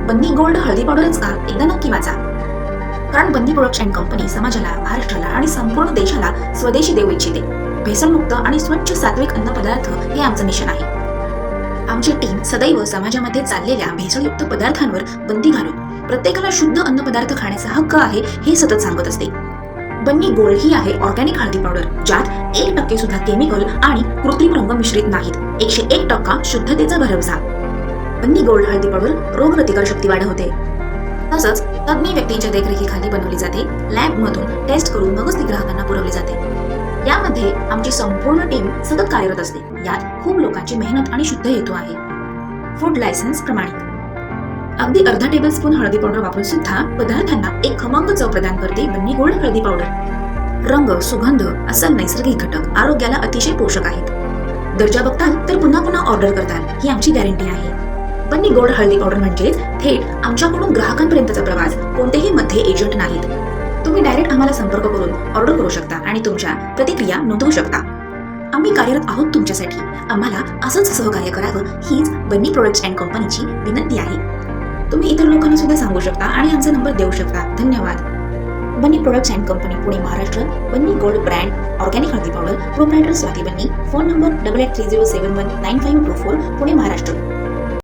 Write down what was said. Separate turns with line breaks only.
बन्नी gold हळदी पावडरच का, एकदा नक्की वाचा. कारण बन्नी प्रोडक्ट्स अँड कंपनी समाजाला, महाराष्ट्राला आणि संपूर्ण देशाला स्वदेशी देऊ इच्छिते. भेसळमुक्त आणि स्वच्छ सात्विक अन्न पदार्थ हे आमचं मिशन आहे. आमची टीम सदैव समाजामध्ये चाललेल्या भेसळयुक्त पदार्थांवर बंदी घालून प्रत्येकाला शुद्ध अन्न पदार्थ खाण्याचा हक्क आहे हे सतत सांगत असते. बन्नी गोल्ड ही आहे ऑर्गॅनिक हळदी पावडर, ज्यात 1% सुद्धा केमिकल आणि कृत्रिम रंग मिश्रित नाहीत. 101% शुद्धतेचा भरवसा. बन्नी गोल्ड हळदी पावडर रोगप्रतिकार शक्ती वाढवते. तसंच तज्ञ व्यक्तींच्या देखरेखीखाली बनवली जाते. लॅब मधून टेस्ट करून मगच ती ग्राहकांना पुरवली जाते. यामध्ये आमची संपूर्ण टीम सतत कार्यरत असते. यात खूप लोकांची मेहनत आणि शुद्ध हेतू आहे. फूड लायसन्स प्रमाणित. अगदी अर्धा टेबलस्पून हळदी पावडर वापरून सुद्धा पदार्थांना एक खमंग चव प्रदान करते बन्नी गोल्ड हळदी पावडर. रंग, सुगंध, अस्सल नैसर्गिक घटक आरोग्याला अतिशय पोषक आहेत. दर्जा बघताल तर पुन्हा पुन्हा ऑर्डर करताल ही आमची गॅरंटी आहे. बन्नी गोल्ड हळदी पावडर म्हणजेच थेट आमच्याकडून ग्राहकांपर्यंतचा प्रवास, कोणतेही मध्ये एजंट नाहीत. तुम्ही डायरेक्ट आम्हाला संपर्क करून ऑर्डर करू शकता आणि तुमच्या प्रतिक्रिया नोंदवू शकता. आम्ही कार्यरत आहोत तुमच्यासाठी. आम्हाला असंच सहकार्य करावं हीच बन्नी प्रोडक्ट्स अँड कंपनीची विनंती आहे. तुम्ही इतर लोकांना सुद्धा सांगू शकता आणि आमचा नंबर देऊ शकता. धन्यवाद. Banni products and company, Pune Maharashtra. Banni gold brand organic हळदी powder. Proprietor Swati Banni. Phone number 8830719524, Pune Maharashtra.